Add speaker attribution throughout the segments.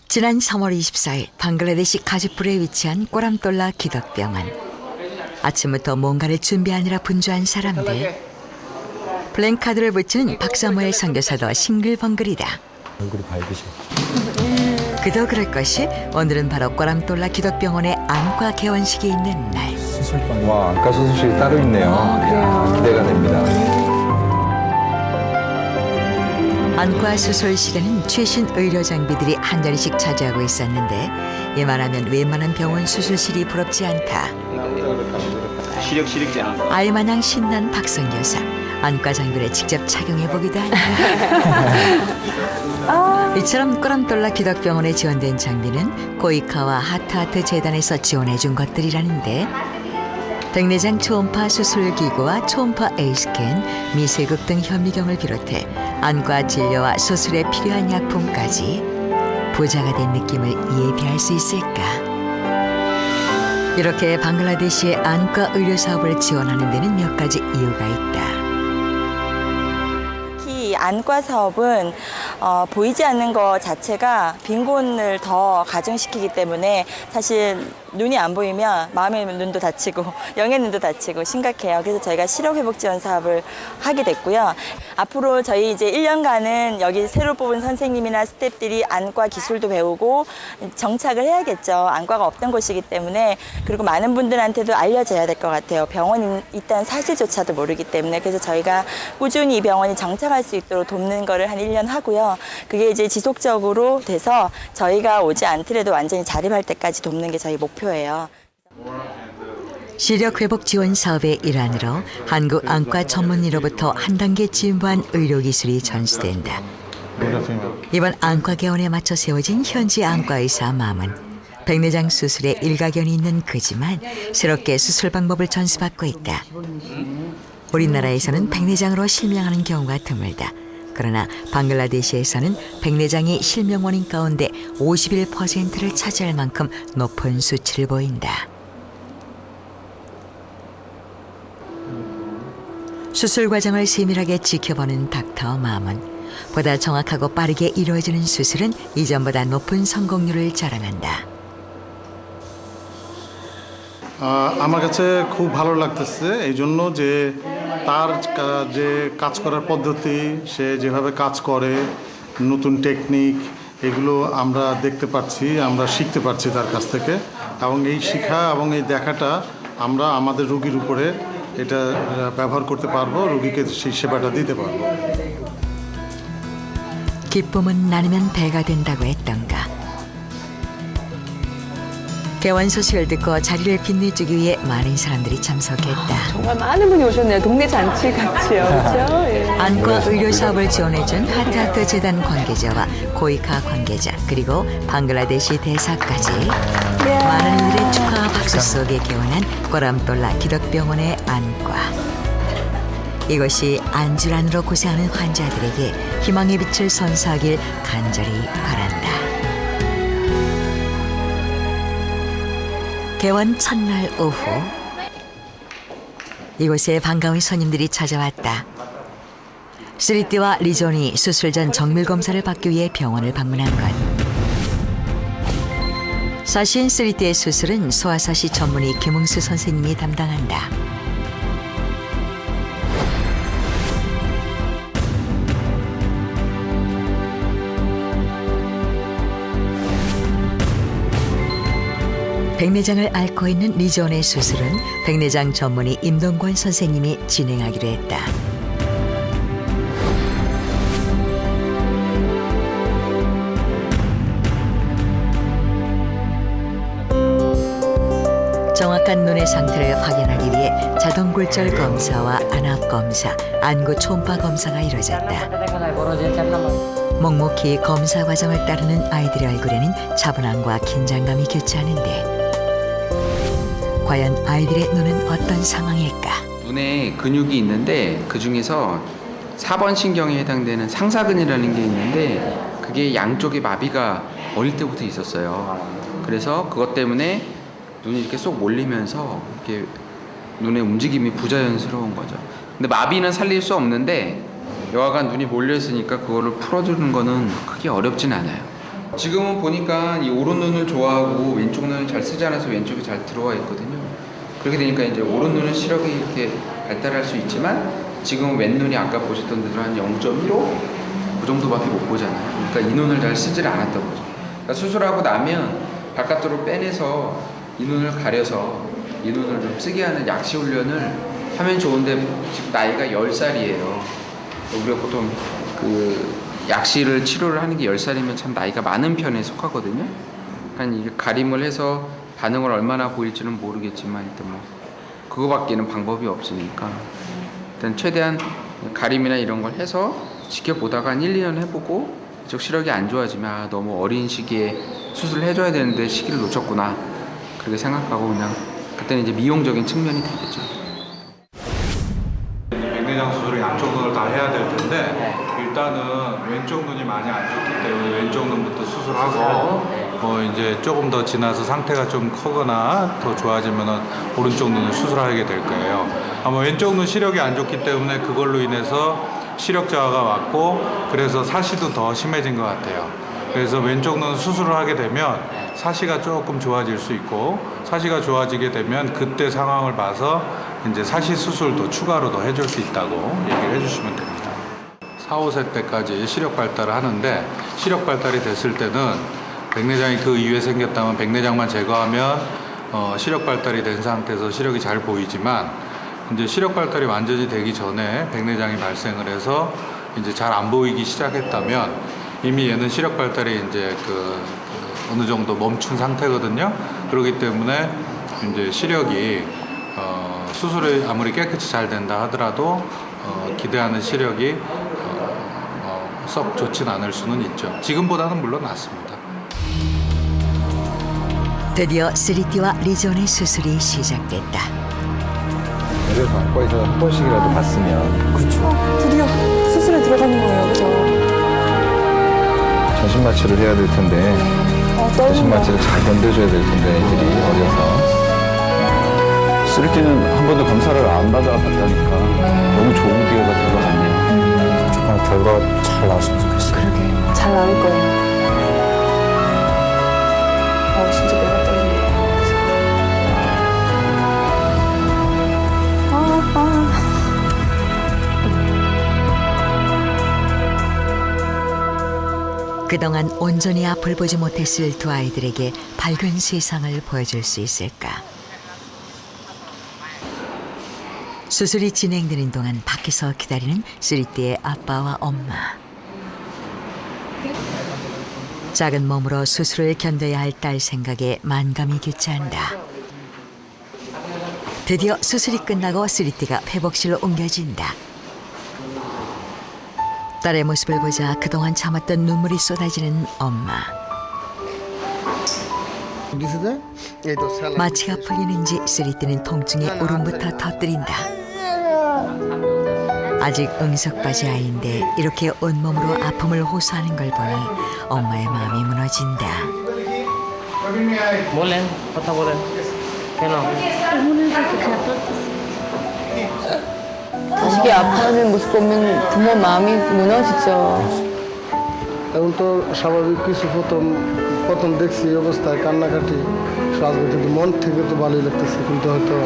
Speaker 1: 지난 3월 24일 방글라데시 가지풀에 위치한 꼬람똘라 기덕병원. 아침부터 뭔가를 준비하느라 분주한 사람들. 플랜카드를 붙이는 박사모의 선교사도 싱글벙글이다.
Speaker 2: 얼굴이 밝으셔.
Speaker 1: 그도 그럴 것이 오늘은 바로 꼬람똘라 기덕병원의 안과 개원식이 있는 날.
Speaker 2: 수술방. 와, 안과 수술실이 따로 있네요. 이야, 기대가 됩니다.
Speaker 1: 안과 수술실에는 최신 의료 장비들이 한 자리씩 차지하고 있었는데 이만하면 웬만한 병원 수술실이 부럽지 않다.
Speaker 3: 시력제나.
Speaker 1: 아이마냥 신난 박선교사. 안과 장비를 직접 착용해보기도 한다. 이처럼 꼬람똘라 기덕병원에 지원된 장비는 고이카와 하트하트 재단에서 지원해준 것들이라는데 백내장 초음파 수술기구와 초음파 A스캔, 미세극 등 현미경을 비롯해 안과 진료와 수술에 필요한 약품까지 부자가 된 느낌을 예비할 수 있을까? 이렇게 방글라데시의 안과 의료 사업을 지원하는 데는 몇 가지 이유가 있다.
Speaker 4: 특히 안과 사업은 보이지 않는 것 자체가 빈곤을 더 가중시키기 때문에 사실 눈이 안 보이면 마음의 눈도 다치고 영의 눈도 다치고 심각해요. 그래서 저희가 시력회복 지원 사업을 하게 됐고요. 앞으로 저희 이제 1년간은 여기 새로 뽑은 선생님이나 스태프들이 안과 기술도 배우고 정착을 해야겠죠. 안과가 없던 곳이기 때문에. 그리고 많은 분들한테도 알려져야 될 것 같아요. 병원이 있다는 사실조차도 모르기 때문에. 그래서 저희가 꾸준히 이 병원이 정착할 수 있도록 돕는 거를 한 1년 하고요. 그게 이제 지속적으로 돼서 저희가 오지 않더라도 완전히 자립할 때까지 돕는 게 저희 목표예요.
Speaker 1: 시력 회복 지원 사업의 일환으로 한국 안과 전문의로부터 한 단계 진보한 의료 기술이 전수된다. 이번 안과 개원에 맞춰 세워진 현지 안과 의사 맘은 백내장 수술에 일가견이 있는 그지만 새롭게 수술 방법을 전수받고 있다. 우리나라에서는 백내장으로 실명하는 경우가 드물다. 그러나 방글라데시에서는 백내장이 실명 원인 가운데 51%를 차지할 만큼 높은 수치를 보인다. 수술 과정을 세밀하게 지켜보는 닥터 맘은 보다 정확하고 빠르게 이루어지는 수술은 이전보다 높은 성공률을 자랑한다.
Speaker 5: আমার কাছে খুব ভালো লাগতেছে এই জন্য যে তার যে কাজ করার পদ্ধতি সে যেভাবে কাজ করে নতুন টেকনিক এগুলো আমরা দেখতে পাচ্ছি আমরা শিখতে পারছি তার কাছ থেকে এবং এই শেখা এবং এই দেখাটা আমরা আমাদের রোগীর উপরে এটা ব্যবহার করতে পারবো রোগীকে সেই সেবাটা দিতে পারবো
Speaker 1: 기쁨은 나누면 배가 된다고 했던가. 개원 소식을 듣고 자리를 빛내주기 위해 많은 사람들이 참석했다.
Speaker 6: 정말 많은 분이 오셨네요. 동네 잔치 같이요. 그렇죠? 예.
Speaker 1: 안과 의료 사업을 지원해준 하트하트 재단 관계자와 고이카 관계자 그리고 방글라데시 대사까지 많은 이들의 축하와 박수 속에 개원한 꼬람똘라 기덕병원의 안과. 이것이 안질환으로 고생하는 환자들에게 희망의 빛을 선사하길 간절히 바란다. 개원 첫날 오후 이곳에 반가운 손님들이 찾아왔다. 3D와 리존이 수술 전 정밀 검사를 받기 위해 병원을 방문한 것. 사신 3D의 수술은 소아사시 전문의 김웅수 선생님이 담당한다. 백내장을 앓고 있는 리존의 수술은 백내장 전문의 임동권 선생님이 진행하기로 했다. 정확한 눈의 상태를 확인하기 위해 자동 굴절 검사와 안압 검사, 안구 초음파 검사가 이루어졌다. 묵묵히 검사 과정을 따르는 아이들의 얼굴에는 차분함과 긴장감이 교차하는데 과연 아이들의 눈은 어떤 상황일까?
Speaker 7: 눈에 근육이 있는데 그 중에서 4번 신경에 해당되는 상사근이라는 게 있는데 그게 양쪽에 마비가 어릴 때부터 있었어요. 그래서 그것 때문에 눈이 이렇게 쏙 몰리면서 이렇게 눈의 움직임이 부자연스러운 거죠. 근데 마비는 살릴 수 없는데 여하간 눈이 몰려 있으니까 그거를 풀어주는 거는 크게 어렵진 않아요. 지금은 보니까 이 오른 눈을 좋아하고 왼쪽 눈을 잘 쓰지 않아서 왼쪽이 잘 들어와 있거든요. 그렇게 되니까 이제 오른 눈은 시력이 이렇게 발달할 수 있지만 지금은 왼 눈이 아까 보셨던 대로 한 0.15 그 정도밖에 못 보잖아요. 그러니까 이 눈을 잘 쓰질 않았던 거죠. 그러니까 수술하고 나면 바깥으로 빼내서 이 눈을 가려서 이 눈을 좀 쓰게 하는 약시 훈련을 하면 좋은데 지금 나이가 10살이에요. 우리가 보통 그 약시를 치료를 하는 게 10살이면 참 나이가 많은 편에 속하거든요. 그러니까 이게 가림을 해서 반응을 얼마나 보일지는 모르겠지만 일단 뭐 그거밖에는 방법이 없으니까 일단 최대한 가림이나 이런 걸 해서 지켜보다가 한 1, 2년 해보고 이쪽 시력이 안 좋아지면 아, 너무 어린 시기에 수술을 해줘야 되는데 시기를 놓쳤구나 그렇게 생각하고 그냥 그때는 이제 미용적인 측면이 되겠죠.
Speaker 3: 백내장 수술을 양쪽 눈을 다 해야 될 텐데 일단은 왼쪽 눈이 많이 안 좋기 때문에 왼쪽 눈부터 수술하고 뭐 이제 조금 더 지나서 상태가 좀 크거나 더 좋아지면은 오른쪽 눈을 수술하게 될 거예요. 아마 왼쪽 눈 시력이 안 좋기 때문에 그걸로 인해서 시력 저하가 왔고 그래서 사시도 더 심해진 것 같아요. 그래서 왼쪽 눈 수술을 하게 되면 사시가 조금 좋아질 수 있고 사시가 좋아지게 되면 그때 상황을 봐서 이제 사시 수술도 추가로 더 해줄 수 있다고 얘기를 해주시면 됩니다. 4, 5세 때까지 시력 발달을 하는데 시력 발달이 됐을 때는 백내장이 그 이후에 생겼다면 백내장만 제거하면 시력 발달이 된 상태에서 시력이 잘 보이지만 이제 시력 발달이 완전히 되기 전에 백내장이 발생을 해서 이제 잘 안 보이기 시작했다면 이미 얘는 시력 발달이 이제 어느 정도 멈춘 상태거든요. 그렇기 때문에 이제 시력이 수술이 아무리 깨끗이 잘 된다 하더라도 기대하는 시력이 썩 좋진 않을 수는 있죠. 지금보다는 물론 낫습니다.
Speaker 1: 드디어 3D와 리존의 수술이 시작됐다.
Speaker 2: 그래서 안과에서 한 번씩이라도 봤으면
Speaker 6: 드디어 수술에 들어가는 거예요, 그죠?
Speaker 2: 전신 마취를 해야 될 텐데 전신 마취를 잘 견뎌줘야 될 텐데 애들이 어려서.
Speaker 8: 쓰리티는 한 번도 검사를 안 받아봤다니까 너무 좋은 기회가 된 것 같네요.
Speaker 9: 정말 결과가 잘 나왔으면 좋겠어요.
Speaker 6: 그러게. 잘 나올 거예요. 진짜 내가 떨린다.
Speaker 1: 그동안 온전히 앞을 보지 못했을 두 아이들에게 밝은 세상을 보여줄 수 있을까? 수술이 진행되는 동안 밖에서 기다리는 3D의 아빠와 엄마. 작은 몸으로 수술을 견뎌야 할 딸 생각에 만감이 교차한다. 드디어 수술이 끝나고 3D가 회복실로 옮겨진다. 딸의 모습을 보자 그동안 참았던 눈물이 쏟아지는 엄마. 마취가 풀리는지 3D는 통증에 울음부터 터뜨린다. 아직 응석바지 아이인데 이렇게 온몸으로 아픔을 호소하는 걸 보니 엄마의 마음이 무너진다.
Speaker 6: 자식이 아파하는 모습 보면 부모 마음이 무너지죠.
Speaker 10: এখন তো স্বাভাবিক কিছু প্রথম দেখছি এই অবস্থায় কান্নাকাটি আসবে কিন্তু মন থেকে তো ভালোই লাগতেছে কিন্তু হয়তো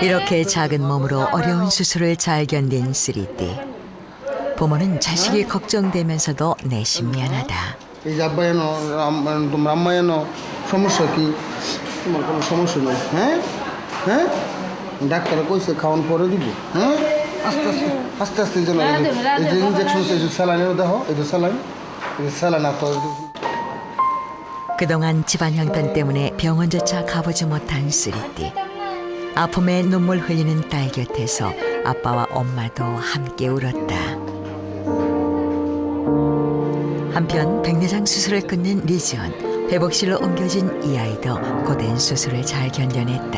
Speaker 1: 이렇게 작은 몸으로 어려운 수술을 잘 견딘 3D. 부모는 자식이 걱정되면서도 내심 미안하다.
Speaker 10: এই যে আব্বা এনো তোমার আম্মা এনো সমস্যা কি তোমার কোনো সমস্যা নেই হ্যাঁ হ্যাঁ ডাক্তার কইছে খাওয়ান পরে দিব হ্যাঁ আস্তে আস্তে আস্তে আস্তে যেন এই যে ইনজেকশন এই যে স্যালাইনও দেখো এই যে স্যালাইন আতো
Speaker 1: 그동안 집안 형편 때문에 병원조차 가보지 못한 3D. 아픔에 눈물 흘리는 딸 곁에서 아빠와 엄마도 함께 울었다. 한편 백내장 수술을 끝낸 리지언, 회복실로 옮겨진 이 아이도 고된 수술을 잘 견뎌냈다.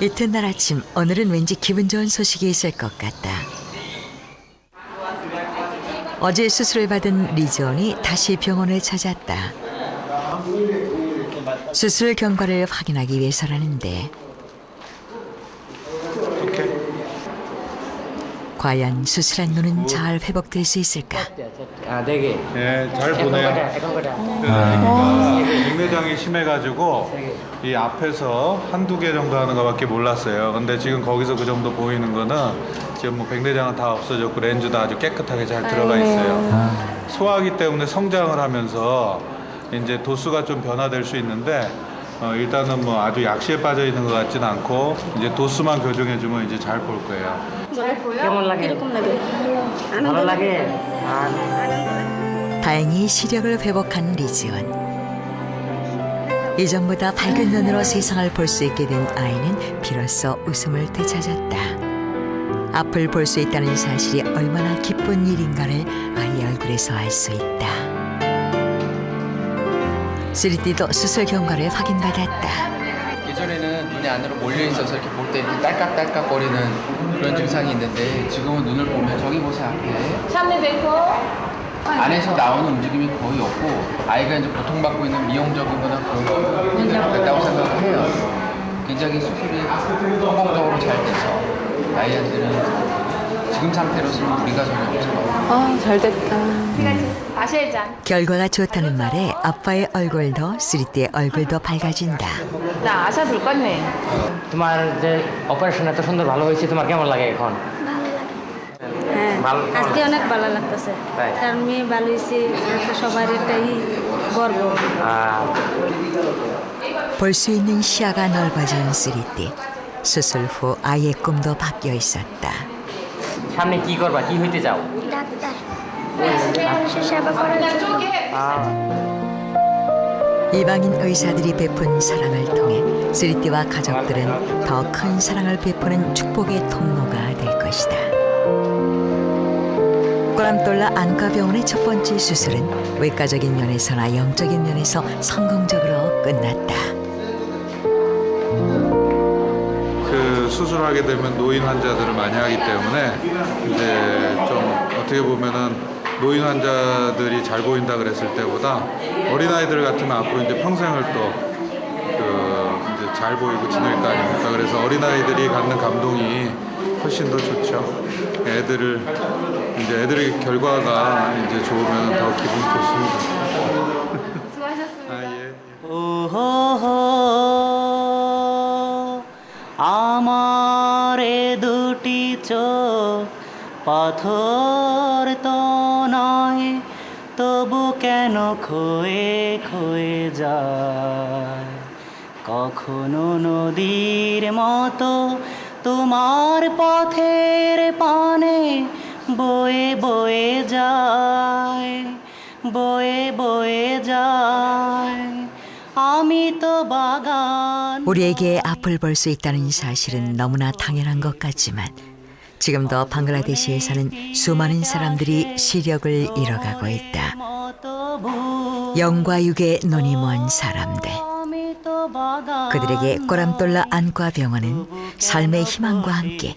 Speaker 1: 이튿날 아침, 오늘은 왠지 기분 좋은 소식이 있을 것 같다. 어제 수술을 받은 리지언이 다시 병원을 찾았다. 수술 경과를 확인하기 위해서라는데 과연 수술한 눈은 잘 회복될 수 있을까?
Speaker 3: 예, 잘 보네요. 그러니까 백내장이 심해가지고 이 앞에서 한두 개 정도 하는 것밖에 몰랐어요. 근데 지금 거기서 그 정도 보이는 거는 지금 뭐 백내장은 다 없어졌고 렌즈도 아주 깨끗하게 잘 들어가 있어요. 소화기 때문에 성장을 하면서 이제 도수가 좀 변화될 수 있는데 일단은 뭐 아주 약시에 빠져 있는 것 같지는 않고 이제 도수만 교정해주면 이제 잘 볼 거예요.
Speaker 1: 다행히 시력을 회복한 리지원. 이전보다 밝은 눈으로 세상을 볼 수 있게 된 아이는 비로소 웃음을 되찾았다. 앞을 볼 수 있다는 사실이 얼마나 기쁜 일인가를 아이 얼굴에서 알 수 있다. 3D도 수술 경과를 확인받았다.
Speaker 7: 예전에는 눈이 안으로 몰려 있어서 이렇게 볼 때 이렇게 딸깍딸깍거리는 그런 증상이 있는데 지금은 눈을 보면 저기 보세요 앞에 안에서 나오는 움직임이 거의 없고 아이가 이제 고통받고 있는 미용적이거나 그런 거 해결이 됐다고 생각을 해요. 굉장히 수술이 성공적으로 잘 돼서 아이한테는 지금 상태로서는 무리가 전혀 없어요.
Speaker 6: 아, 잘 됐다.
Speaker 1: 결과가 좋다는 말에 아빠의 얼굴도 3D의 얼굴도 밝아진다.
Speaker 6: 나 আশা দরকার নেই।
Speaker 9: তোমার যে অপারেশন এত সুন্দর ভালো হয়েছে তোমার কেমন লাগে এখন?
Speaker 11: হ্যাঁ
Speaker 9: ভালো-
Speaker 11: আজকে অনেক ভালো লাগতেছে
Speaker 9: তাই?
Speaker 11: কারণ মেয়ে ভালো হয়েছে তো সবার এটাই গর্ব
Speaker 1: 볼 수 있는 시야가 넓어진 3D. 수술 후 아이의 꿈도 바뀌어 있었다.
Speaker 9: সামনে কি করবা কি হইতে চাও?
Speaker 11: ডাক্তার মানুষের সেবা করার জন্য
Speaker 1: 이방인 의사들이 베푼 사랑을 통해 3D와 가족들은 더 큰 사랑을 베푸는 축복의 통로가 될 것이다. 꼬람똘라 안과병원의 첫 번째 수술은 외과적인 면에서나 영적인 면에서 성공적으로 끝났다.
Speaker 3: 그 수술하게 되면 노인 환자들을 많이 하기 때문에 이제 좀 어떻게 보면은 노인 환자들이 잘 보인다 그랬을 때보다 어린 아이들 같으면 앞으로 이제 평생을 또 이제 잘 보이고 지낼 거 아닙니까? 그래서 어린 아이들이 갖는 감동이 훨씬 더 좋죠. 애들의 결과가 이제 좋으면 더 기분이 좋습니다. 아, 예.
Speaker 10: আমার দুটি চোখ পাথর তো নয় তবু কেন ক্ষয়ে ক্ষয়ে যায় কখনো নদীর মতো তোমার পথের পানে বয়ে বয়ে যায় বয়ে বয়ে যায় আমি তো বাগান
Speaker 1: 우리에게 앞을 볼 수 있다는 사실은 너무나 당연한 것 같지만 지금도 방글라데시에서는 수많은 사람들이 시력을 잃어가고 있다. 영과 육의 눈이 먼 사람들. 그들에게 꼬람똘라 안과병원은 삶의 희망과 함께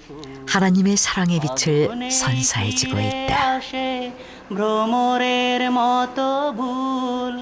Speaker 1: 하나님의 사랑의 빛을 선사해주고 있다.
Speaker 10: ভ্রমরের মতো ভুল